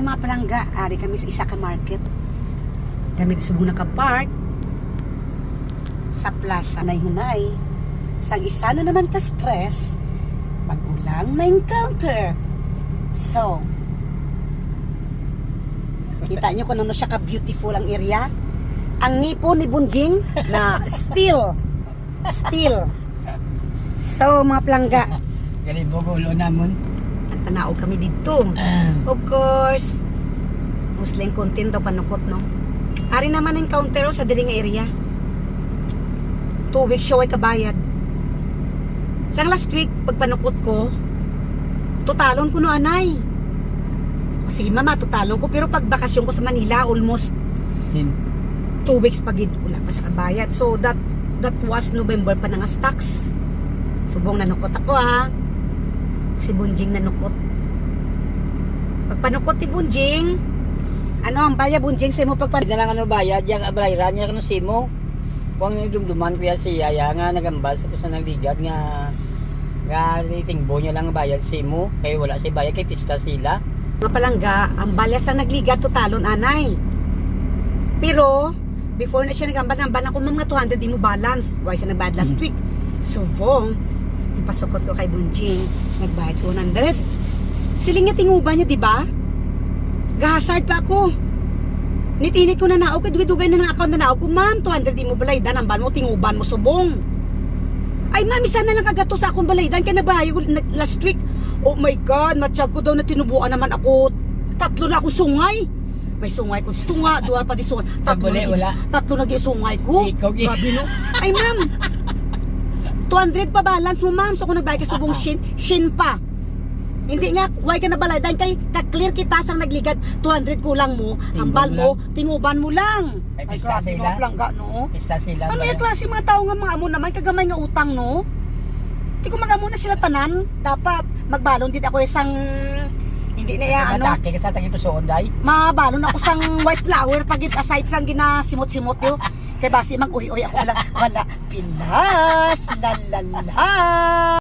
mga palangga, ari kami sa isa ka market. Kami subong naka-park sa plaza na hunay. Sa isa na naman ka stress, pag-ulang na encounter. So, kita nyo kung ano siya ka-beautiful ang area. Ang ngipo ni Bunjing na still. So, mga palangga, Gali bugulo namon. nagtanaw kami dito. Of course, Muslim content daw panukot, no? Ari naman ang counter sa diri nga area. 2 weeks siya way kabayad. Sang last week, pag panukot ko, tutalon ko no anay. Sige mama, tutalon ko. Pero pag bakasyon ko sa Manila, almost 2 weeks pagid wala pa sa kabayad. So that was November pa nga stocks. Subong nanukot ako ha. Si Bunjing nanukot. Pag panukot ni Bunjing, ano ang baya Bunjing sa mo pagpan? Na lang ano bayad, yung abrayran niya kano simo. Kung dumduman kuya si Yaya nga nagambal sa tusa nagligad nga itingbo niya lang bayad simo. Kaya wala siya bayad kay pista sila. Mga palangga, ang balya sa nagligat tutalon anay. Pero before na siya nagambal ako mga 200 di mo balance. Why siya nabad last week? Subong, ipasukot ko kay Bunjing, nagbayad sa 100. Siling niya tinguba niya, di ba? Gahasard pa ako. Nitinit ko na nao, kadugay-dugay na ng account na nao ko, ma'am, 200 di mo balaydan, ang mo, tinguban mo, subong. Ay, ma'am, isa na lang kagato sa akong balaydan, kaya nabayad last week. Oh my God, matsyag ko daw na tinubuan naman ako. 3 na akong sungay. May sungay ko, tunga, 2 pa di sungay. 3 na sungay ko. Grabe no. Ay, ma'am, 200 pa balance mo, ma'am. So kung nagbayad ka subong shin pa. Hindi nga, why ka nabalaydan kay ka-clear kita sang nagligad 200 kulang mo, hambal mo, tinguban mo lang. Ay, grabe mga plangga, no? Pista sila. Ano yung klase mga tao nga mga amo naman, kagamay nga utang, no? Hindi ko mag-amo na sila tanan. Dapat magbalon din ako isang, hindi na yan, ano? Matake ka sa tagipusoon, day? Mabalon ako sang white flower pag aside sang ginasimot-simot yun. Kaya basi mag-uy-uy ako lang, wala, pilas, lalala.